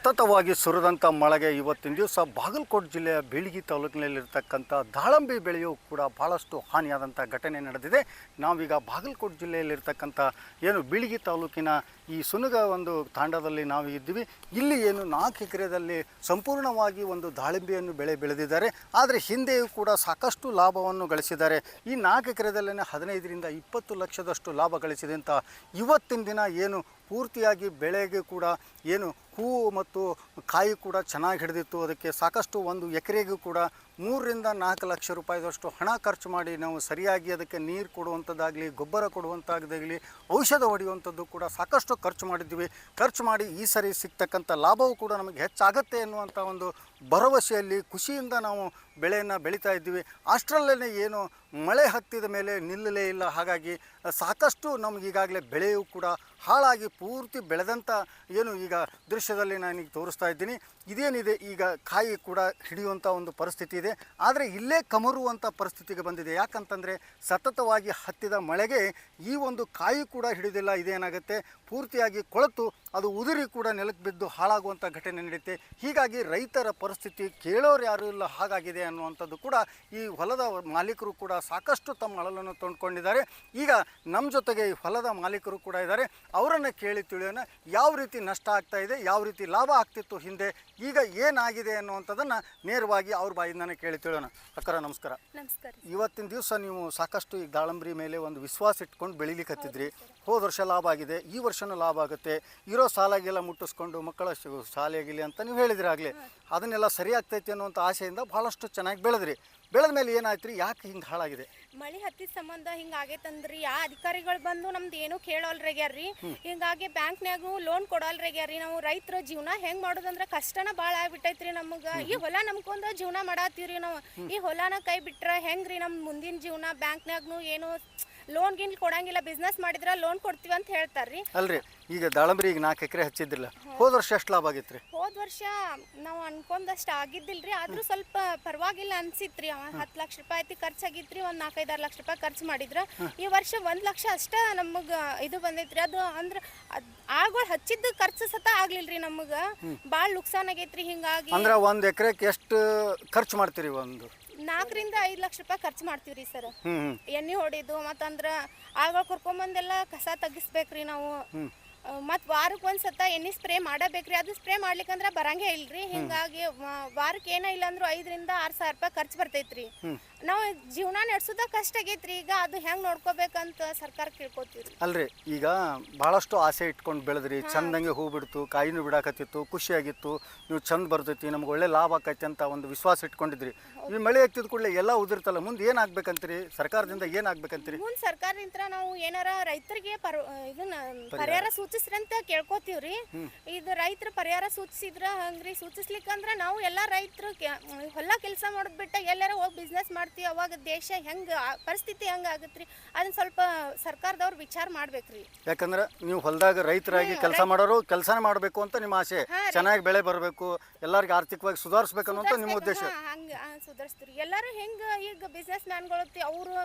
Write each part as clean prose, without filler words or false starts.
ಸತತವಾಗಿ ಸುರಿದಂಥ ಮಳೆಗೆ ಇವತ್ತಿನ ದಿವಸ ಬಾಗಲಕೋಟೆ ಜಿಲ್ಲೆಯ ಬೀಳಗಿ ತಾಲೂಕಿನಲ್ಲಿರ್ತಕ್ಕಂಥ ದಾಳಂಬಿ ಬೆಳೆಯೂ ಕೂಡ ಭಾಳಷ್ಟು ಹಾನಿಯಾದಂಥ ಘಟನೆ ನಡೆದಿದೆ. ನಾವೀಗ ಬಾಗಲಕೋಟೆ ಜಿಲ್ಲೆಯಲ್ಲಿರ್ತಕ್ಕಂಥ ಏನು ಬೀಳಗಿ ತಾಲೂಕಿನ ಈ ಸುನಗ ಒಂದು ತಾಂಡದಲ್ಲಿ ನಾವು ಇದ್ದೀವಿ. ಇಲ್ಲಿ ಏನು 4 ಎಕರೆಯಲ್ಲಿ ಸಂಪೂರ್ಣವಾಗಿ ಒಂದು ದಾಳಿಂಬೆಯನ್ನು ಬೆಳೆದಿದ್ದಾರೆ. ಆದರೆ ಹಿಂದೆಯೂ ಕೂಡ ಸಾಕಷ್ಟು ಲಾಭವನ್ನು ಗಳಿಸಿದ್ದಾರೆ. ಈ 4 ಎಕರೆದಲ್ಲೇ 15ರಿಂದ 20 ಲಕ್ಷದಷ್ಟು ಲಾಭ ಗಳಿಸಿದೆ ಅಂತ ಇವತ್ತಿನ ದಿನ ಏನು ಪೂರ್ತಿಯಾಗಿ ಬೆಳೆಗೆ ಕೂಡ ಏನು ಹೂವು ಮತ್ತು ಕಾಯಿ ಕೂಡ ಚೆನ್ನಾಗಿ ಹಿಡಿದಿತ್ತು. ಅದಕ್ಕೆ ಸಾಕಷ್ಟು ಒಂದು ಎಕರೆಗೂ ಕೂಡ 3ರಿಂದ 4 ಲಕ್ಷ ರೂಪಾಯಿದಷ್ಟು ಹಣ ಖರ್ಚು ಮಾಡಿ ನಾವು ಸರಿಯಾಗಿ ಅದಕ್ಕೆ ನೀರು ಕೊಡುವಂಥದ್ದಾಗಲಿ, ಗೊಬ್ಬರ ಕೊಡುವಂಥದ್ದಾಗಲಿ, ಔಷಧ ಹೊಡೆಯುವಂಥದ್ದು ಕೂಡ ಸಾಕಷ್ಟು ಖರ್ಚು ಮಾಡಿದ್ವಿ. ಖರ್ಚು ಮಾಡಿ ಈ ಸರಿ ಸಿಗ್ತಕ್ಕಂಥ ಲಾಭವೂ ಕೂಡ ನಮಗೆ ಹೆಚ್ಚಾಗತ್ತೆ ಎನ್ನುವಂಥ ಒಂದು ಭರವಸೆಯಲ್ಲಿ ಖುಷಿಯಿಂದ ನಾವು ಬೆಳೆಯನ್ನು ಬೆಳೀತಾ ಇದ್ದೀವಿ. ಅಷ್ಟರಲ್ಲೇ ಏನು ಮಳೆ ಹತ್ತಿದ ಮೇಲೆ ನಿಲ್ಲಲೇ ಇಲ್ಲ. ಹಾಗಾಗಿ ಸಾಕಷ್ಟು ನಮಗೀಗಾಗಲೇ ಬೆಳೆಯೂ ಕೂಡ ಹಾಳಾಗಿ ಪೂರ್ತಿ ಬೆಳೆದಂಥ ಏನು ಈಗ ದೃಶ್ಯದಲ್ಲಿ ನಾನೀಗ ತೋರಿಸ್ತಾ ಇದ್ದೀನಿ. ಇದೇನಿದೆ ಈಗ ಕಾಯಿ ಕೂಡ ಹಿಡಿಯುವಂಥ ಒಂದು ಪರಿಸ್ಥಿತಿ ಇದೆ. ಆದರೆ ಇಲ್ಲೇ ಕಮರುವಂಥ ಪರಿಸ್ಥಿತಿಗೆ ಬಂದಿದೆ. ಯಾಕಂತಂದರೆ ಸತತವಾಗಿ ಹತ್ತಿದ ಮಳೆಗೆ ಈ ಒಂದು ಕಾಯಿ ಕೂಡ ಹಿಡಿದಿಲ್ಲ. ಇದೇನಾಗುತ್ತೆ, ಪೂರ್ತಿಯಾಗಿ ಕೊಳೆತು ಅದು ಉದುರಿ ಕೂಡ ನೆಲಕ್ಕೆ ಬಿದ್ದು ಹಾಳಾಗುವಂಥ ಘಟನೆ ನಡೆಯುತ್ತೆ. ಹೀಗಾಗಿ ರೈತರ ಪರಿಸ್ಥಿತಿ ಕೇಳೋರು ಯಾರೂ ಇಲ್ಲ ಹಾಗಾಗಿದೆ ಅನ್ನುವಂಥದ್ದು ಕೂಡ ಈ ಹೊಲದ ಮಾಲೀಕರು ಕೂಡ ಸಾಕಷ್ಟು ತಮ್ಮ ಅಳಲನ್ನು ತಂದುಕೊಂಡಿದ್ದಾರೆ. ಈಗ ನಮ್ಮ ಜೊತೆಗೆ ಈ ಹೊಲದ ಮಾಲೀಕರು ಕೂಡ ಇದ್ದಾರೆ. ಅವರನ್ನು ಕೇಳಿ ತಿಳಿಯೋಣ ಯಾವ ರೀತಿ ನಷ್ಟ ಆಗ್ತಾ ಇದೆ, ಯಾವ ರೀತಿ ಲಾಭ ಆಗ್ತಿತ್ತು ಹಿಂದೆ, ಈಗ ಏನಾಗಿದೆ ಅನ್ನುವಂಥದ್ದನ್ನು ನೇರವಾಗಿ ಅವ್ರ ಬಾಯಿಂದಾನೆ ಕೇಳಿ ತಿಳಿಯೋಣ. ಅಕ್ಕರ ನಮಸ್ಕಾರ. ನಮಸ್ಕಾರ. ಇವತ್ತಿನ ದಿವಸ ನೀವು ಸಾಕಷ್ಟು ಈ ದಾಳಂಬರಿ ಮೇಲೆ ಒಂದು ವಿಶ್ವಾಸ ಇಟ್ಕೊಂಡು ಬೆಳಿಲಿಕ್ಕೆ ಹತ್ತಿದ್ರಿ. ಹೋದ ವರ್ಷ ಲಾಭ ಆಗಿದೆ, ಈ ವರ್ಷನೂ ಲಾಭ ಆಗುತ್ತೆ, ಇರೋ ಸಾಲಾಗೆಲ್ಲ ಮುಟ್ಟಿಸ್ಕೊಂಡು ಮಕ್ಕಳ ಶಾಲೆಯಾಗಿಲ್ಲ ಅಂತ ನೀವು ಹೇಳಿದ್ರಿ ಆಗಲೇ. ಅದನ್ನೆಲ್ಲ ಸರಿ ಆಗ್ತೈತಿ ಅನ್ನುವಂಥ ಆಸೆಯಿಂದ ಭಾಳಷ್ಟು ಚೆನ್ನಾಗಿ ಬೆಳೆದ್ರಿ. ಬೆಳೆದ ಮೇಲೆ ಏನಾಯ್ತು ರೀ, ಯಾಕೆ ಹಿಂಗೆ ಹಾಳಾಗಿದೆ? ಮಳಿ ಹತ್ತಿದ ಸಂಬಂಧ ಹಿಂಗಾಗೈತಂದ್ರಿ ಯಾ ಅಧಿಕಾರಿಗಳು ಬಂದು ನಮ್ದು ಏನು ಕೇಳೋಲ್ರಿಗ್ಯಾರ್ರಿ. ಹಿಂಗಾಗಿ ಬ್ಯಾಂಕ್ನ್ಯಾಗು ಲೋನ್ ಕೊಡೋಲ್ರಿಗ್ಯಾರ್ರಿ. ನಾವು ರೈತರ ಜೀವನ ಹೆಂಗ್ ಮಾಡೋದಂದ್ರೆ ಕಷ್ಟನ ಭಾಳ ಆಗ್ಬಿಟ್ಟೈತ್ರಿ ನಮಗ. ಈ ಹೊಲ ನಮ್ಕೊಂದ ಜೀವನ ಮಾಡತ್ತೀವ್ರಿ ನಾವು. ಈ ಹೊಲನ ಕೈ ಬಿಟ್ರ ಹೆಂಗ್ರಿ ನಮ್ ಮುಂದಿನ ಜೀವನ? ಬ್ಯಾಂಕ್ನ್ಯಾಗ್ನು ಏನು ಲೋನ್ ಗಿನ್ ಕೊಡಂಗಿಲ್ಲ, ಬಿಸ್ನೆಸ್ ಮಾಡಿದ್ರ ಲೋನ್ ಕೊಡ್ತೀವಿ ಅಂತ ಹೇಳ್ತಾರ್ರಿ. ಅಲ್ರಿ ಈಗ ದಾಳಂಬರಿ ಈಗ 4 ಎಕರೆ ಹಚ್ಚಿದ್ದಿಲ್ಲ, ಹೋದ ವರ್ಷ ಎಷ್ಟು ಲಾಭ ಆಗಿತ್ರಿ? ಹೋದ ವರ್ಷ ನಾವು ಅನ್ಕೊಂಡಷ್ಟು ಆಗಿದ್ದಿಲ್ರಿ, ಆದ್ರೂ ಸ್ವಲ್ಪ ಪರವಾಗಿಲ್ಲ ಅನ್ಸಿತ್ರಿ. 10 ಲಕ್ಷ ರೂಪಾಯಿ ಐತಿ ಖರ್ಚಾಗಿತ್ರಿ, ಒಂದ್ 4-5-6 ಲಕ್ಷ ರೂಪಾಯಿ ಖರ್ಚು ಮಾಡಿದ್ರ. ಈ ವರ್ಷ 1 ಲಕ್ಷ ಅಷ್ಟ ನಮಗ ಇದು ಬಂದೈತ್ರಿ. ಅದು ಅಂದ್ರ ಆಳ್ಗಳು ಹಚ್ಚಿದ್ದು ಖರ್ಚು ಸತ ಆಗ್ಲಿಲ್ರಿ, ನಮಗ ಬಾಳ್ ನುಕ್ಸಾನ್ ಆಗೈತ್ರಿ. ಹಿಂಗಾಗಿ ಅಂದ್ರೆ 1 ಎಕರೆಗೆ ಎಷ್ಟು ಖರ್ಚು ಮಾಡ್ತೀರಿ? 4ರಿಂದ 5 ಲಕ್ಷ ರೂಪಾಯಿ ಖರ್ಚು ಮಾಡ್ತೀವ್ರಿ ಸರ್. ಎಣ್ಣೆ ಹೊಡಿದು ಮತ್ತಂದ್ರ ಆಳ್ಗಳು ಕರ್ಕೊಂಬಂದೆಲ್ಲ ಕಸ ತಗ್ಗಿಸ್ಬೇಕ್ರಿ ನಾವು. ಮತ್ ವಾರಕ್ಕೆ ಒಂದ್ಸತ ಎಣ್ಣೆ ಸ್ಪ್ರೇ ಮಾಡಬೇಕ್ರಿ. ಅದು ಸ್ಪ್ರೇ ಮಾಡ್ಲಿಕ್ಕಂದ್ರ ಬರಂಗೇ ಇಲ್ರಿ. ಹಿಂಗಾಗಿ ವಾರಕ್ಕೆ ಏನ ಇಲ್ಲ ಅಂದ್ರೂ 5ರಿಂದ 6 ಸಾವಿರ ರೂಪಾಯಿ ಖರ್ಚು ಬರ್ತೈತ್ರಿ. ನಾವು ಜೀವನ ನಡೆಸೋದ ಕಷ್ಟ ಆಗೈತ್ರಿ. ಈಗ ಅದು ಹೆಂಗ್ ನೋಡ್ಕೋಬೇಕಂತ ಸರ್ಕಾರ ಕೇಳ್ಕೊತೀವ್ರಿ. ಅಲ್ರಿ ಈಗ ಬಹಳಷ್ಟು ಆಸೆ ಇಟ್ಕೊಂಡು ಬೆಳೆದ್ರಿ, ಚಂದಂಗೆ ಹೂ ಬಿಡ್ತು, ಕಾಯಿನೂ ಬಿಡಾಕತ್ತಿತ್ತು, ಖುಷಿಯಾಗಿತ್ತು, ನೀವು ಚಂದ ಬರ್ತೈತಿ, ನಮ್ಗೆ ಒಳ್ಳೆ ಲಾಭ ಆಕೈತಿ ಅಂತ ಒಂದು ವಿಶ್ವಾಸ ಇಟ್ಕೊಂಡಿದ್ರಿ. ಈ ಮಳೆ ಹತ್ತಿದ ಕೂಡಲೇ ಎಲ್ಲ ಉದಿರ್ತಲ್ಲ, ಮುಂದೆ ಏನಾಗ್ಬೇಕಂತೀರಿ? ಸರ್ಕಾರದಿಂದ ಏನಾಗ್ಬೇಕಂತೀರಿ? ಮುಂದೆ ಸರ್ಕಾರದಿಂದ ನಾವು ಏನಾರ ರೈತರಿಗೆ ಇದನ್ನ ಪರಿಹಾರ ಸೂಚಿಸ್ರಿ ಅಂತ ಕೇಳ್ಕೊತೀವ್ರಿ. ಇದು ರೈತರ ಪರಿಹಾರ ಸೂಚಿಸಿದ್ರ ಹಂಗ್ರಿ ಸೂಚಿಸ್ಲಿಕ್ಕಂದ್ರ ನಾವು ಎಲ್ಲಾ ರೈತರು ಹೊಲ ಕೆಲಸ ಮಾಡೋದ್ ಬಿಟ್ಟ ಎಲ್ಲಾರ ಹೋಗಿ ಬಿಸ್ನೆಸ್ ಮಾಡ್ತೀವಿ. ಅವಾಗ ದೇಶ ಹೆಂಗ ಪರಿಸ್ಥಿತಿ ಹೆಂಗ ಆಗತ್ರಿ, ಅದನ್ನ ಸ್ವಲ್ಪ ಸರ್ಕಾರದವ್ರು ವಿಚಾರ ಮಾಡ್ಬೇಕ್ರಿ. ಯಾಕಂದ್ರೆ ನೀವು ಹೊಲದಾಗ ರೈತರಾಗಿ ಕೆಲಸ ಮಾಡೋರು ಕೆಲಸನೇ ಮಾಡಬೇಕು ಅಂತ ನಿಮ್ಮ ಆಸೆ, ಚೆನ್ನಾಗಿ ಬೆಳೆ ಬರಬೇಕು, ಎಲ್ಲರಿಗೂ ಆರ್ಥಿಕವಾಗಿ ಸುಧಾರಿಸ್ಬೇಕು ಅನ್ನೋಂಥ ನಿಮ್ಮ ಉದ್ದೇಶ. ಹಂಗ ಸುಧಾರಿಸ್ತೀರಿ. ಎಲ್ಲರೂ ಹೆಂಗ ಈಗ ಬಿಸ್ನೆಸ್ ಮ್ಯಾನ್ಗಳು ಅವರು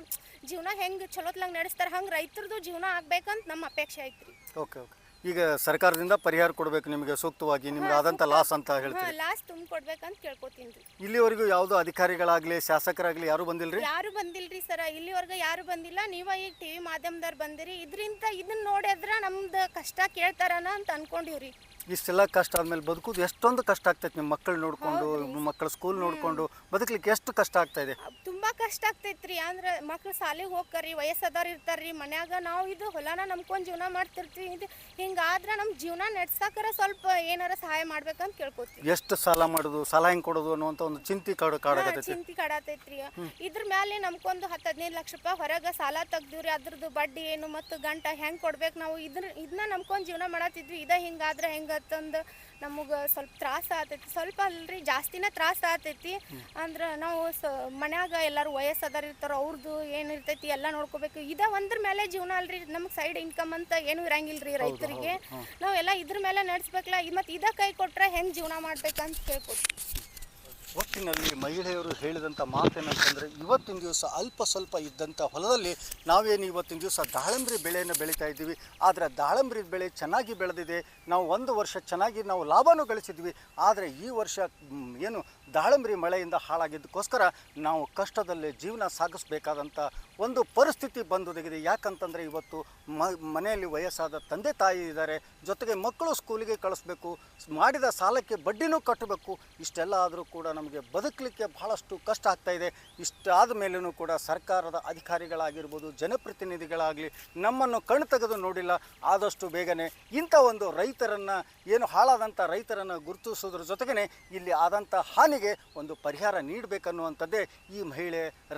ಜೀವನ ಹೆಂಗ್ ಚಲೋತ್ಲಂಗ್ ನಡೆಸ್ತಾರ, ಹಂಗ ರೈತರದು ಜೀವನ ಆಗ್ಬೇಕಂತ ನಮ್ಮ ಅಪೇಕ್ಷೆ ಐತ್ರಿ. Okay okay. ಈಗ ಸರ್ಕಾರದಿಂದ ಪರಿಹಾರ ಕೊಡಬೇಕು ನಿಮಗೆ ಸೂಕ್ತವಾಗಿ, ನಿಮ್ಗೆ ಆದಂಥ ಲಾಸ್ ಅಂತ ಹೇಳ್ತೀವಿ. ಲಾಸ್ ತುಂಬ ಕೊಡ್ಬೇಕಂತ ಕೇಳ್ಕೊತೀನಿ. ಇಲ್ಲಿವರೆಗೂ ಯಾವುದೋ ಅಧಿಕಾರಿಗಳಾಗ್ಲಿ ಶಾಸಕರಾಗ್ಲಿ ಯಾರು ಬಂದಿಲ್ರಿ? ಯಾರು ಬಂದಿಲ್ರಿ ಸರ, ಇಲ್ಲಿವರೆಗೂ ಯಾರು ಬಂದಿಲ್ಲ. ನೀವ ಈಗ ಟಿವಿ ಮಾಧ್ಯಮದವ್ರು ಬಂದಿರಿ, ಇದರಿಂದ ಇದನ್ನ ನೋಡಿದ್ರ ನಮ್ದು ಕಷ್ಟ ಕೇಳ್ತಾರನ ಅಂತ ಅನ್ಕೊಂಡಿವ್ರಿ. ಇಷ್ಟೆಲ್ಲ ಕಷ್ಟ ಆದ್ಮೇಲೆ ಬದುಕುದು ಎಷ್ಟೊಂದು ಕಷ್ಟ ಆಗ್ತೈತೆ. ನಿಮ್ಮ ಮಕ್ಕಳು ನೋಡ್ಕೊಂಡು, ಮಕ್ಕಳ ಸ್ಕೂಲ್ ನೋಡ್ಕೊಂಡು ಬದುಕಲಿಕ್ಕೆ ಎಷ್ಟು ಕಷ್ಟ ಆಗ್ತಾ ಇದೆ? ತುಂಬಾ ಕಷ್ಟ ಆಗ್ತೈತ್ರಿ. ಅಂದ್ರೆ ಮಕ್ಳು ಶಾಲೆಗೆ ಹೋಗ್ತಾರ್ರಿ, ವಯಸ್ಸಾದವ್ರು ಇರ್ತಾರ್ರಿ ಮನ್ಯಾಗ. ನಾವು ಇದು ಹೊಲನ ನಂಬ್ಕೊಂಡ್ ಜೀವನ ಮಾಡ್ತಿರ್ತೀವಿ. ಇದು ಹಿಂಗಾದ್ರ ನಮ್ ಜೀವನ ನಡ್ಸಾಕರ ಸ್ವಲ್ಪ ಏನಾರ ಸಹಾಯ ಮಾಡ್ಬೇಕಂತ ಕೇಳ್ಕೊತೀವಿ. ಎಷ್ಟು ಸಾಲ ಮಾಡುದು, ಸಾಲ ಹೆಂಗ್ ಕೊಡೋದು ಅನ್ನುವಂತ ಒಂದು ಚಿಂತೆ ಕಾಡತೈತ್ರಿ. ಇದ್ರ ಮೇಲೆ ನಮ್ಕೊಂದು 10-15 ಲಕ್ಷ ರೂಪಾಯಿ ಹೊರಗ ಸಾಲ ತೆಗ್ದಿವ್ರಿ. ಅದ್ರದ್ದು ಬಡ್ಡಿ ಏನು ಮತ್ತು ಗಂಟ ಹೆಂಗ್ ಕೊಡ್ಬೇಕು? ನಾವು ಇದನ್ನ ನಂಬ್ಕೊಂಡ್ ಜೀವನ ಮಾಡತ್ತಿದ್ವಿ. ಇದ ಹಿಂಗಾದ್ರ ಹೆಂಗತ್ತಂದು ನಮಗೆ ಸ್ವಲ್ಪ ತ್ರಾಸ ಆಗ್ತೈತಿ. ಸ್ವಲ್ಪ ಅಲ್ರಿ, ಜಾಸ್ತಿನ ತ್ರಾಸ ಆಗ್ತೈತಿ. ಅಂದ್ರೆ ನಾವು ಮನ್ಯಾಗ ಎಲ್ಲರೂ ವಯಸ್ಸಾದಾರ ಇರ್ತಾರ, ಅವ್ರದ್ದು ಏನಿರ್ತೈತಿ ಎಲ್ಲ ನೋಡ್ಕೋಬೇಕು. ಇದ ಒಂದ್ರ ಮೇಲೆ ಜೀವನ ಅಲ್ರಿ, ನಮ್ಗೆ ಸೈಡ್ ಇನ್ಕಮ್ ಅಂತ ಏನು ಇರಂಗಿಲ್ರಿ ರೈತರಿಗೆ. ನಾವೆಲ್ಲ ಇದ್ರ ಮೇಲೆ ನಡೆಸ್ಬೇಕಲ್ಲ. ಮತ್ತು ಇದ ಕೈ ಕೊಟ್ರೆ ಹೆಂಗ್ ಜೀವನ ಮಾಡ್ಬೇಕಂತ ಕೇಳ್ಕೊತೀವಿ. ಒಟ್ಟಿನಲ್ಲಿ ಮಹಿಳೆಯರು ಹೇಳಿದಂಥ ಮಾತೇನಂತಂದರೆ ಇವತ್ತಿನ ದಿವಸ ಅಲ್ಪ ಸ್ವಲ್ಪ ಇದ್ದಂಥ ಹೊಲದಲ್ಲಿ ನಾವೇನು ಇವತ್ತಿನ ದಿವಸ ದಾಳಂಬ್ರಿ ಬೆಳೆಯನ್ನು ಬೆಳೀತಾ ಇದ್ದೀವಿ. ಆದರೆ ದಾಳಂಬ್ರಿ ಬೆಳೆ ಚೆನ್ನಾಗಿ ಬೆಳೆದಿದೆ, ನಾವು ಒಂದು ವರ್ಷ ಚೆನ್ನಾಗಿ ನಾವು ಲಾಭನೂ ಗಳಿಸಿದ್ವಿ. ಆದರೆ ಈ ವರ್ಷ ಏನು ದಾಳಂಬ್ರಿ ಮಳೆಯಿಂದ ಹಾಳಾಗಿದ್ದಕ್ಕೋಸ್ಕರ ನಾವು ಕಷ್ಟದಲ್ಲೇ ಜೀವನ ಸಾಗಿಸಬೇಕಾದಂಥ ಒಂದು ಪರಿಸ್ಥಿತಿ ಬಂದೊದಗಿದೆ. ಯಾಕಂತಂದರೆ ಇವತ್ತು ಮನೆಯಲ್ಲಿ ವಯಸ್ಸಾದ ತಂದೆ ತಾಯಿ ಇದ್ದಾರೆ, ಜೊತೆಗೆ ಮಕ್ಕಳು ಸ್ಕೂಲಿಗೆ ಕಳಿಸ್ಬೇಕು, ಮಾಡಿದ ಸಾಲಕ್ಕೆ ಬಡ್ಡಿನೂ ಕಟ್ಟಬೇಕು. ಇಷ್ಟೆಲ್ಲ ಆದರೂ ಕೂಡ ನಮಗೆ ಬದುಕಲಿಕ್ಕೆ ಬಹಳಷ್ಟು ಕಷ್ಟ ಆಗ್ತಾಯಿದೆ. ಇಷ್ಟಾದ ಮೇಲೂ ಕೂಡ ಸರ್ಕಾರದ ಅಧಿಕಾರಿಗಳಾಗಿರ್ಬೋದು, ಜನಪ್ರತಿನಿಧಿಗಳಾಗಲಿ ನಮ್ಮನ್ನು ಕಣ್ಣು ತೆಗೆದು ನೋಡಿಲ್ಲ. ಆದಷ್ಟು ಬೇಗನೆ ಇಂಥ ಒಂದು ರೈತರನ್ನು, ಏನು ಹಾಳಾದಂಥ ರೈತರನ್ನು ಗುರುತಿಸೋದ್ರ ಜೊತೆಗೇ ಇಲ್ಲಿ ಆದಂಥ ಹಾನಿಗೆ ಒಂದು ಪರಿಹಾರ ನೀಡಬೇಕನ್ನುವಂಥದ್ದೇ ಈ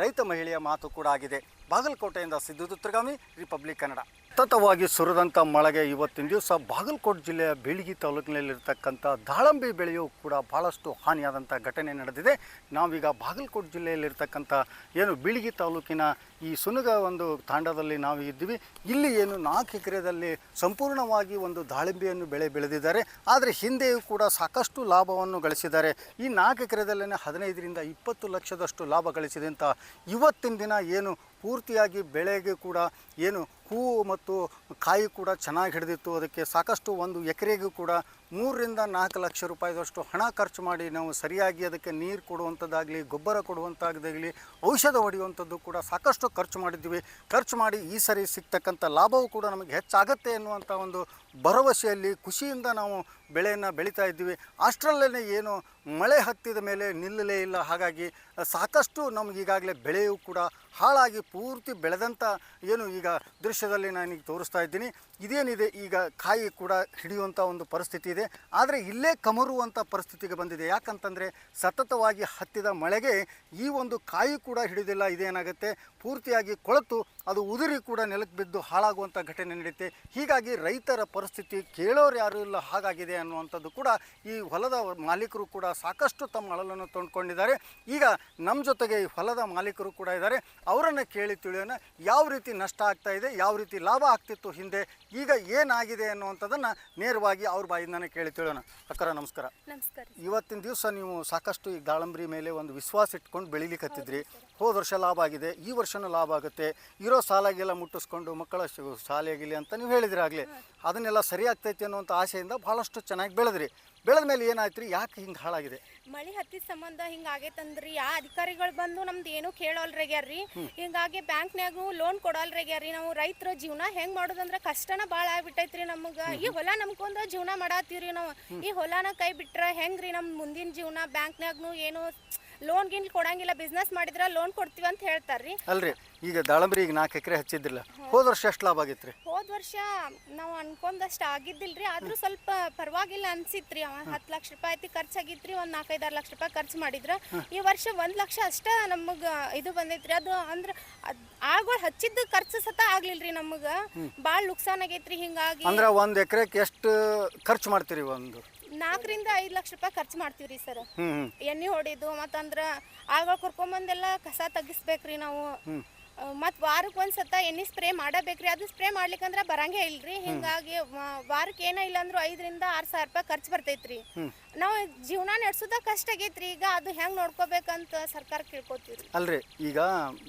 ರೈತ ಮಹಿಳೆಯ ಮಾತು ಕೂಡ ಆಗಿದೆ. ಬಾಗಲಕೋಟೆಯಿಂದ ಸಿದ್ದು ದುತ್ರಗಾಮಿ, ರಿಪಬ್ಲಿಕ್ ಕನ್ನಡ. ಸತತವಾಗಿ ಸುರಿದಂಥ ಮಳೆಗೆ ಇವತ್ತಿನ ದಿವಸ ಬಾಗಲಕೋಟೆ ಜಿಲ್ಲೆಯ ಬೀಳಗಿ ತಾಲೂಕಿನಲ್ಲಿರ್ತಕ್ಕಂಥ ದಾಳಂಬಿ ಬೆಳೆಯೂ ಕೂಡ ಭಾಳಷ್ಟು ಹಾನಿಯಾದಂಥ ಘಟನೆ ನಡೆದಿದೆ. ನಾವೀಗ ಬಾಗಲಕೋಟೆ ಜಿಲ್ಲೆಯಲ್ಲಿರ್ತಕ್ಕಂಥ ಏನು ಬೀಳಗಿ ತಾಲೂಕಿನ ಈ ಸುನಗ ಒಂದು ತಾಂಡದಲ್ಲಿ ನಾವು ಇದ್ದೀವಿ. ಇಲ್ಲಿ ಏನು 4 ಎಕರೆದಲ್ಲಿ ಸಂಪೂರ್ಣವಾಗಿ ಒಂದು ದಾಳಿಂಬೆಯನ್ನು ಬೆಳೆದಿದ್ದಾರೆ. ಆದರೆ ಹಿಂದೆಯೂ ಕೂಡ ಸಾಕಷ್ಟು ಲಾಭವನ್ನು ಗಳಿಸಿದ್ದಾರೆ. ಈ 4 ಎಕರೆದಲ್ಲೇ 15ರಿಂದ 20 ಲಕ್ಷದಷ್ಟು ಲಾಭ ಗಳಿಸಿದೆ ಅಂತ ಇವತ್ತಿನ ದಿನ ಏನು ಪೂರ್ತಿಯಾಗಿ ಬೆಳೆಗೆ ಕೂಡ ಏನು ಹೂವು ಮತ್ತು ಕಾಯಿ ಕೂಡ ಚೆನ್ನಾಗಿ ಹಿಡಿದಿತ್ತು. ಅದಕ್ಕೆ ಸಾಕಷ್ಟು ಒಂದು ಎಕರೆಗೂ ಕೂಡ 3ರಿಂದ 4 ಲಕ್ಷ ರೂಪಾಯಿದಷ್ಟು ಹಣ ಖರ್ಚು ಮಾಡಿ ನಾವು ಸರಿಯಾಗಿ ಅದಕ್ಕೆ ನೀರು ಕೊಡುವಂಥದ್ದಾಗಲಿ, ಗೊಬ್ಬರ ಕೊಡುವಂಥದ್ದಾಗಲಿ, ಔಷಧ ಹೊಡೆಯುವಂಥದ್ದು ಕೂಡ ಸಾಕಷ್ಟು ಖರ್ಚು ಮಾಡಿದ್ದೀವಿ. ಖರ್ಚು ಮಾಡಿ ಈ ಸರಿ ಸಿಗ್ತಕ್ಕಂಥ ಲಾಭವೂ ಕೂಡ ನಮಗೆ ಹೆಚ್ಚಾಗತ್ತೆ ಎನ್ನುವಂಥ ಒಂದು ಭರವಸೆಯಲ್ಲಿ ಖುಷಿಯಿಂದ ನಾವು ಬೆಳೆಯನ್ನು ಬೆಳೀತಾ ಇದ್ದೀವಿ. ಅಷ್ಟರಲ್ಲೇ ಏನು ಮಳೆ ಹತ್ತಿದ ಮೇಲೆ ನಿಲ್ಲಲೇ ಇಲ್ಲ. ಹಾಗಾಗಿ ಸಾಕಷ್ಟು ನಮಗೀಗಾಗಲೇ ಬೆಳೆಯೂ ಕೂಡ ಹಾಳಾಗಿ ಪೂರ್ತಿ ಬೆಳೆದಂಥ ಏನು ಈಗ ದೃಶ್ಯದಲ್ಲಿ ನಾನೀಗ ತೋರಿಸ್ತಾ ಇದ್ದೀನಿ. ಇದೇನಿದೆ ಈಗ ಕಾಯಿ ಕೂಡ ಹಿಡಿಯುವಂಥ ಒಂದು ಪರಿಸ್ಥಿತಿ ಇದೆ. ಆದರೆ ಇಲ್ಲೇ ಕಮರುವಂಥ ಪರಿಸ್ಥಿತಿಗೆ ಬಂದಿದೆ. ಯಾಕಂತಂದರೆ ಸತತವಾಗಿ ಹತ್ತಿದ ಮಳೆಗೆ ಈ ಒಂದು ಕಾಯಿ ಕೂಡ ಹಿಡಿದಿಲ್ಲ. ಇದೇನಾಗುತ್ತೆ, ಪೂರ್ತಿಯಾಗಿ ಕೊಳೆತು ಅದು ಉದುರಿ ಕೂಡ ನೆಲಕ್ಕೆ ಬಿದ್ದು ಹಾಳಾಗುವಂಥ ಘಟನೆ ನಡೆಯುತ್ತೆ. ಹೀಗಾಗಿ ರೈತರ ಪರಿಸ್ಥಿತಿ ಕೇಳೋರು ಯಾರೂ ಇಲ್ಲ ಹಾಗಾಗಿದೆ ಅನ್ನುವಂಥದ್ದು ಕೂಡ ಈ ಹೊಲದ ಮಾಲೀಕರು ಕೂಡ ಸಾಕಷ್ಟು ತಮ್ಮ ಅಳಲನ್ನು ತಂದುಕೊಂಡಿದ್ದಾರೆ. ಈಗ ನಮ್ಮ ಜೊತೆಗೆ ಈ ಹೊಲದ ಮಾಲೀಕರು ಕೂಡ ಇದ್ದಾರೆ. ಅವರನ್ನು ಕೇಳಿ ತಿಳಿಯೋಣ ಯಾವ ರೀತಿ ನಷ್ಟ ಆಗ್ತಾ ಇದೆ, ಯಾವ ರೀತಿ ಲಾಭ ಆಗ್ತಿತ್ತು ಹಿಂದೆ, ಈಗ ಏನಾಗಿದೆ ಅನ್ನುವಂಥದ್ದನ್ನು ನೇರವಾಗಿ ಅವ್ರ ಬಾಯಿಂದನೇ ಕೇಳಿ ತಿಳಿಯೋಣ. ಅಕ್ಕರ ನಮಸ್ಕಾರ. ನಮಸ್ಕಾರ. ಇವತ್ತಿನ ದಿವಸ ನೀವು ಸಾಕಷ್ಟು ಈ ದಾಳಂಬ್ರಿ ಮೇಲೆ ಒಂದು ವಿಶ್ವಾಸ ಇಟ್ಕೊಂಡು ಬೆಳಿಲಿಕ್ಕೆ ಹತ್ತಿದ್ರಿ. ಹೋದ ವರ್ಷ ಲಾಭ ಆಗಿದೆ, ಈ ವರ್ಷನೂ ಲಾಭ ಆಗುತ್ತೆ, ಇರೋ ಸಾಲಾಗೆಲ್ಲ ಮುಟ್ಟಿಸ್ಕೊಂಡು ಮಕ್ಕಳ ಶಾಲೆಗಿಲಿ ಅಂತ ನೀವು ಹೇಳಿದ್ರಾಗಲೇ ಅದನ್ನೆಲ್ಲ ಸರಿ ಆಗ್ತೈತಿ ಅನ್ನುವಂಥ ಆಸೆಯಿಂದ ಭಾಳಷ್ಟು ಚೆನ್ನಾಗಿ ಬೆಳೆದ್ರಿ. ಬೆಳೆದ ಮೇಲೆ ಏನಾಯ್ತು ರೀ, ಯಾಕೆ ಹಿಂಗೆ ಹಾಳಾಗಿದೆ? ಮಳಿ ಹತ್ತಿದ ಸಂಬಂಧ ಹಿಂಗ ಆಗೈತಂದ್ರಿ ಯಾ ಅಧಿಕಾರಿಗಳು ಬಂದು ನಮ್ದು ಏನು ಕೇಳೋಲ್ರಿಗ್ಯಾರ್ರಿ. ಹಿಂಗಾಗಿ ಬ್ಯಾಂಕ್ನ್ಯಾಗು ಲೋನ್ ಕೊಡೋಲ್ರಿಗ್ಯಾರ್ರಿ. ನಾವು ರೈತರ ಜೀವನ ಹೆಂಗ್ ಮಾಡೋದಂದ್ರ ಕಷ್ಟನ ಭಾಳ ಆಗ್ಬಿಟ್ಟೈತ್ರಿ ನಮಗ. ಈ ಹೊಲ ನಂಬ್ಕೊಂಡ ಜೀವನ ಮಾಡತ್ತೀವ್ರಿ ನಾವು. ಈ ಹೊಲನ ಕೈ ಬಿಟ್ರ ಹೆಂಗ್ರಿ ನಮ್ ಮುಂದಿನ ಜೀವನ? ಬ್ಯಾಂಕ್ನ್ಯಾಗ್ನು ಏನು ಲೋನ್ ಗಿನ್ ಕೊಡಂಗಿಲ್ಲ, ಬಿಸ್ನೆಸ್ ಮಾಡಿದ್ರ ಲೋನ್ ಕೊಡ್ತೀವಿ ಅಂತ ಹೇಳ್ತಾರ್ರಿ. ಅಲ್ರಿ ಈಗ ದಾಳಂಬ್ರಿ ಈಗ 4 ಎಕರೆ ಹಚ್ಚಿದ್ರಲ್ಲ, ಹೋದ ವರ್ಷ ಎಷ್ಟು ಲಾಭ ಆಗಿತ್ತು ರೀ? ಹೋದ ವರ್ಷ ನಾವು ಅನ್ಕೊಂಡಷ್ಟು ಆಗಿದ್ದಿಲ್ರಿ, ಆದ್ರೂ ಸ್ವಲ್ಪ ಪರವಾಗಿಲ್ಲ ಅನ್ಸಿತ್ರಿ. 10 ಲಕ್ಷ ರೂಪಾಯಿ ಖರ್ಚಾಗಿತ್ರಿ, ಒಂದ್ 4-5-6 ಲಕ್ಷ ರೂಪಾಯಿ ಖರ್ಚು ಮಾಡಿದ್ರ. ಈ ವರ್ಷ 1 ಲಕ್ಷ ಅಷ್ಟ ನಮಗ ಇದು ಬಂದೈತ್ರಿ. ಅದು ಅಂದ್ರ ಆಗ ಹಚ್ಚಿದ ಖರ್ಚು ಸತ ಆಗ್ಲಿಲ್ರಿ ನಮಗ, ಬಾಳ ನುಕ್ಸಾನ್ ಆಗೈತ್ರಿ. ಹಿಂಗಾಗಿ ಅಂದ್ರೆ 1 ಎಕರೆಗೆ ಎಷ್ಟು ಖರ್ಚು ಮಾಡ್ತೀರಿ? 4ರಿಂದ 5 ಲಕ್ಷ ರೂಪಾಯಿ ಖರ್ಚು ಮಾಡ್ತೀವ್ರಿ ಸರ್. ಎಣ್ಣೆ ಹೊಡಿದು ಮತ್ತಂದ್ರ ಆಗ ಕರ್ಕೊಂಬಂದೆಲ್ಲ ಕಸ ತೆಗಿಸ್ಬೇಕ್ರಿ ನಾವು. ಮತ್ತು ವಾರಕ್ಕೆ ಒಂದ್ಸತ ಎಣ್ಣೆ ಸ್ಪ್ರೇ ಮಾಡಬೇಕ್ರಿ. ಅದು ಸ್ಪ್ರೇ ಮಾಡ್ಲಿಕ್ಕಂದ್ರೆ ಬರಂಗೇ ಇಲ್ರಿ. ಹಿಂಗಾಗಿ ವಾರಕ್ಕೆ ಏನ ಇಲ್ಲ ಅಂದ್ರೂ 5ರಿಂದ 6 ಸಾವಿರ ರೂಪಾಯಿ ಖರ್ಚು ಬರ್ತೈತ್ರಿ. ನಾವು ಜೀವನ ನಡೆಸೋದ ಕಷ್ಟ ಆಗೈತ್ರಿ. ಈಗ ಅದು ಹೆಂಗ್ ನೋಡ್ಕೋಬೇಕಂತ ಸರ್ಕಾರ ಕೇಳ್ಕೊತೀವ್ರಿ. ಅಲ್ರಿ ಈಗ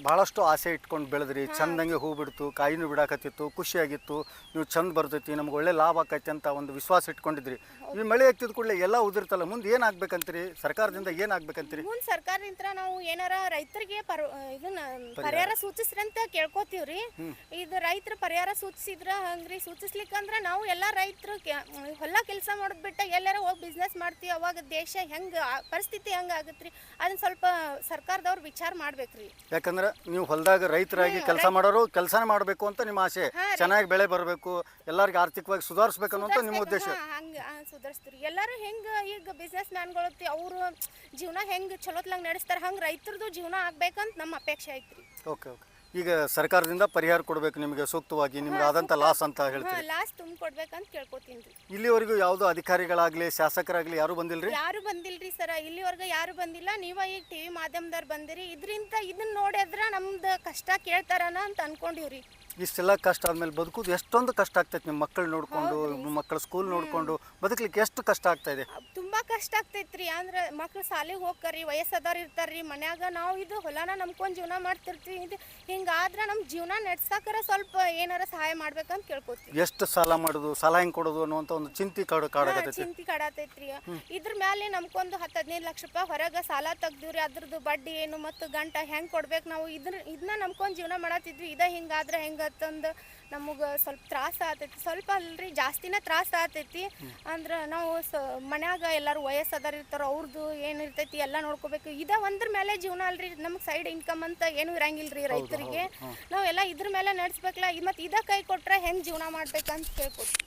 ಬಹಳಷ್ಟು ಆಸೆ ಇಟ್ಕೊಂಡು ಬೆಳೆದ್ರಿ, ಚಂದಂಗೆ ಹೂ ಬಿಡ್ತು, ಕಾಯಿನೂ ಬಿಡಾಕತ್ತಿತ್ತು, ಖುಷಿಯಾಗಿತ್ತು, ನೀವು ಚಂದ ಬರ್ತೈತಿ, ನಮ್ಗೆ ಒಳ್ಳೆ ಲಾಭ ಆಕೈತಿ ಅಂತ ಒಂದು ವಿಶ್ವಾಸ ಇಟ್ಕೊಂಡಿದ್ರಿ. ಈ ಮಳೆ ಹತ್ತಿದ ಕೂಡಲೇ ಎಲ್ಲ ಉದಿರ್ತಲ್ಲ, ಮುಂದೆ ಏನಾಗ್ಬೇಕಂತೀರಿ? ಸರ್ಕಾರದಿಂದ ಏನಾಗ್ಬೇಕಂತೀರಿ? ಮುಂದೆ ಸರ್ಕಾರದಿಂದ ನಾವು ಏನಾರ ರೈತರಿಗೆ ಇದನ್ನ ಪರಿಹಾರ ಸೂಚಿಸ್ರಿ ಅಂತ ಕೇಳ್ಕೊತೀವ್ರಿ. ಇದು ರೈತರ ಪರಿಹಾರ ಸೂಚಿಸಿದ್ರ ಹಂಗ್ರಿ. ಸೂಚಿಸ್ಲಿಕ್ಕಂದ್ರ ನಾವು ಎಲ್ಲಾ ರೈತರು ಹೊಲ ಕೆಲಸ ಮಾಡೋದ್ ಬಿಟ್ಟ ಎಲ್ಲಾರ ಹೋಗಿ ಬಿಸ್ನೆಸ್ ಮಾಡ್ತೀವಿ. ಅವಾಗ ದೇಶ ಹೆಂಗ ಪರಿಸ್ಥಿತಿ ಹೆಂಗ ಆಗತ್ರಿ, ಅದನ್ನ ಸ್ವಲ್ಪ ಸರ್ಕಾರದವ್ರು ವಿಚಾರ ಮಾಡ್ಬೇಕ್ರಿ. ಯಾಕಂದ್ರೆ ನೀವು ಹೊಲದಾಗ ರೈತರಾಗಿ ಕೆಲಸ ಮಾಡೋರು ಕೆಲಸನೇ ಮಾಡಬೇಕು ಅಂತ ನಿಮ್ಮ ಆಸೆ, ಚೆನ್ನಾಗಿ ಬೆಳೆ ಬರಬೇಕು, ಎಲ್ಲರಿಗೂ ಆರ್ಥಿಕವಾಗಿ ಸುಧಾರಿಸ್ಬೇಕು ಅನ್ನೋಂಥ ನಿಮ್ಮ ಉದ್ದೇಶ. ಹಂಗ ಸುಧಾರಿಸ್ತೀರಿ. ಎಲ್ಲರೂ ಹೆಂಗ ಈಗ ಬಿಸ್ನೆಸ್ ಮ್ಯಾನ್ಗಳತ್ತಿ ಅವರು ಜೀವನ ಹೆಂಗ್ ಚಲೋತ್ಲಾಗ ನಡೆಸ್ತಾರ, ಹಂಗ ರೈತರದು ಜೀವನ ಆಗ್ಬೇಕಂತ ನಮ್ಮ ಅಪೇಕ್ಷೆ ಐತ್ರಿ. Okay okay. ಈಗ ಸರ್ಕಾರದಿಂದ ಪರಿಹಾರ ಕೊಡಬೇಕು ನಿಮಗೆ ಸೂಕ್ತವಾಗಿ, ನಿಮ್ಗೆ ಆದಂಥ ಲಾಸ್ ಅಂತ ಹೇಳ್ತೀವಿ. ಲಾಸ್ ತುಂಬಿಕೊಡ್ಬೇಕಂತ ಕೇಳ್ಕೊತೀನಿ. ಇಲ್ಲಿವರೆಗೂ ಯಾವುದೋ ಅಧಿಕಾರಿಗಳಾಗ್ಲಿ ಶಾಸಕರಾಗ್ಲಿ ಯಾರು ಬಂದಿಲ್ರಿ? ಯಾರು ಬಂದಿಲ್ರಿ ಸರ, ಇಲ್ಲಿವರೆಗೂ ಯಾರು ಬಂದಿಲ್ಲ. ನೀವ ಈಗ ಟಿವಿ ಮಾಧ್ಯಮದವ್ರು ಬಂದಿರಿ, ಇದರಿಂದ ಇದನ್ನ ನೋಡಿದ್ರ ನಮ್ದು ಕಷ್ಟ ಕೇಳ್ತಾರನ ಅಂತ ಅನ್ಕೊಂಡಿವ್ರಿ. ಇಷ್ಟೆಲ್ಲ ಕಷ್ಟ ಆದ್ಮೇಲೆ ಬದುಕುದು ಎಷ್ಟೊಂದು ಕಷ್ಟ ಆಗ್ತೈತೆ. ನಿಮ್ಮ ಮಕ್ಕಳು ನೋಡ್ಕೊಂಡು, ನಿಮ್ಮ ಮಕ್ಕಳ ಸ್ಕೂಲ್ ನೋಡ್ಕೊಂಡು ಬದುಕಲಿಕ್ಕೆ ಎಷ್ಟು ಕಷ್ಟ ಆಗ್ತಾ ಇದೆ? ತುಂಬಾ ಕಷ್ಟ ಆಗ್ತೈತ್ರಿ. ಅಂದ್ರೆ ಮಕ್ಳು ಸಾಲಿಗೆ ಹೋಗ್ಕರಿ, ವಯಸ್ಸದವ್ರು ಇರ್ತಾರ್ರಿ ಮನ್ಯಾಗ. ನಾವು ಇದು ಹೊಲನ ನಂಬ್ಕೊಂಡು ಜೀವನ ಮಾಡ್ತಿರ್ತೀವಿ. ಇದು ಹಿಂಗಾದ್ರೆ ನಮ್ಮ ಜೀವನ ನಡೆಸಕ್ಕಾರ ಸ್ವಲ್ಪ ಏನಾರ ಸಹಾಯ ಮಾಡ್ಬೇಕಂತ ಕೇಳ್ಕೊತೀವಿ. ಎಷ್ಟು ಸಾಲ ಮಾಡೋದು, ಸಾಲ ಹೆಂಗೆ ಕೊಡೋದು ಅನ್ನುವಂಥ ಒಂದು ಚಿಂತೆ ಕಾಡಕತ್ತೈತಿ. ಚಿಂತೆ ಕಾಡತೈತ್ರಿ. ಇದ್ರ ಮೇಲೆ ನಮ್ಗೊಂದು 10-15 ಲಕ್ಷ ರೂಪಾಯಿ ಹೊರಗೆ ಸಾಲ ತೆಗ್ದಿವ್ರಿ. ಅದ್ರದ್ದು ಬಡ್ಡಿ ಏನು ಮತ್ತು ಗಂಟ ಹೆಂಗೆ ಕೊಡ್ಬೇಕು ನಾವು ಇದನ್ನ ನಂಬ್ಕೊಂಡು ಜೀವನ ಮಾಡತ್ತಿದ್ವಿ. ಹಿಂಗಾದ್ರೆ ಹೆಂಗತ್ತಂದು ನಮಗೆ ಸ್ವಲ್ಪ ತ್ರಾಸ ಆಗ್ತೈತಿ. ಸ್ವಲ್ಪ ಅಲ್ರಿ, ಜಾಸ್ತಿನೇ ತ್ರಾಸ ಆಗ್ತೈತಿ. ಅಂದ್ರೆ ನಾವು ಮನ್ಯಾಗ ಎಲ್ಲರೂ ವಯಸ್ಸದಾರ ಇರ್ತಾರೋ, ಅವ್ರದ್ದು ಏನಿರ್ತೈತಿ ಎಲ್ಲ ನೋಡ್ಕೋಬೇಕು. ಒಂದ್ರ ಮೇಲೆ ಜೀವನ ಅಲ್ರಿ, ನಮ್ಗೆ ಸೈಡ್ ಇನ್ಕಮ್ ಅಂತ ಏನು ಇರಂಗಿಲ್ರಿ ರೈತರಿಗೆ. ನಾವೆಲ್ಲ ಇದ್ರ ಮೇಲೆ ನಡೆಸ್ಬೇಕಲ್ಲ. ಮತ್ತು ಕೈ ಕೊಟ್ರೆ ಹೆಂಗೆ ಜೀವನ ಮಾಡ್ಬೇಕಂತ ಕೇಳ್ಕೊತೀವಿ.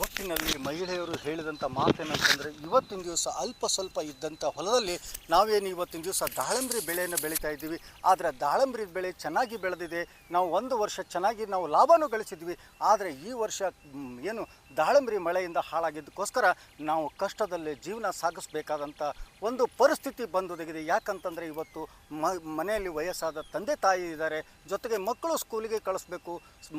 ಒಟ್ಟಿನಲ್ಲಿ ಮಹಿಳೆಯರು ಹೇಳಿದಂಥ ಮಾತೇನಂತಂದರೆ, ಇವತ್ತಿನ ದಿವಸ ಅಲ್ಪ ಸ್ವಲ್ಪ ಇದ್ದಂಥ ಹೊಲದಲ್ಲಿ ನಾವೇನು ಇವತ್ತಿನ ದಿವಸ ದಾಳಂಬ್ರಿ ಬೆಳೆಯನ್ನು ಬೆಳೀತಾ ಇದ್ದೀವಿ. ಆದರೆ ದಾಳಂಬ್ರಿ ಬೆಳೆ ಚೆನ್ನಾಗಿ ಬೆಳೆದಿದೆ. ನಾವು ಒಂದು ವರ್ಷ ಚೆನ್ನಾಗಿ ನಾವು ಲಾಭನೂ ಗಳಿಸಿದ್ವಿ. ಆದರೆ ಈ ವರ್ಷ ಏನು ದಾಳಂಬ್ರಿ ಮಳೆಯಿಂದ ಹಾಳಾಗಿದ್ದಕ್ಕೋಸ್ಕರ ನಾವು ಕಷ್ಟದಲ್ಲೇ ಜೀವನ ಸಾಗಿಸಬೇಕಾದಂಥ ಒಂದು ಪರಿಸ್ಥಿತಿ ಬಂದೊದಗಿದೆ. ಯಾಕಂತಂದರೆ ಇವತ್ತು ಮನೆಯಲ್ಲಿ ವಯಸ್ಸಾದ ತಂದೆ ತಾಯಿ ಇದ್ದಾರೆ, ಜೊತೆಗೆ ಮಕ್ಕಳು ಸ್ಕೂಲಿಗೆ ಕಳಿಸ್ಬೇಕು,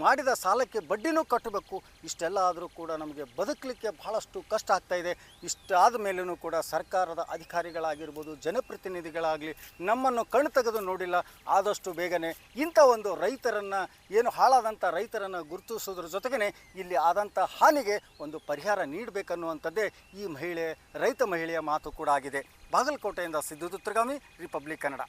ಮಾಡಿದ ಸಾಲಕ್ಕೆ ಬಡ್ಡಿನೂ ಕಟ್ಟಬೇಕು. ಇಷ್ಟೆಲ್ಲ ಆದರೂ ಕೂಡ ನಮಗೆ ಬದುಕಲಿಕ್ಕೆ ಬಹಳಷ್ಟು ಕಷ್ಟ ಆಗ್ತಾಯಿದೆ. ಇಷ್ಟಾದ ಮೇಲೂ ಕೂಡ ಸರ್ಕಾರದ ಅಧಿಕಾರಿಗಳಾಗಿರ್ಬೋದು, ಜನಪ್ರತಿನಿಧಿಗಳಾಗಲಿ ನಮ್ಮನ್ನು ಕಣ್ಣು ತೆಗೆದು ನೋಡಿಲ್ಲ. ಆದಷ್ಟು ಬೇಗನೆ ಇಂಥ ಒಂದು ರೈತರನ್ನು, ಏನು ಹಾಳಾದಂಥ ರೈತರನ್ನು ಗುರುತಿಸೋದ್ರ ಜೊತೆಗೇ ಇಲ್ಲಿ ಆದಂಥ ಹಾನಿಗೆ ಒಂದು ಪರಿಹಾರ ನೀಡಬೇಕನ್ನುವಂಥದ್ದೇ ಈ ರೈತ ಮಹಿಳೆಯ ಮಾತು ಕೂಡ ಆಗಿದೆ. ಬಾಗಲಕೋಟೆಯಿಂದ ಸಿದ್ದು ದುತ್ರಗಾಮಿ, ರಿಪಬ್ಲಿಕ್ ಕನ್ನಡ.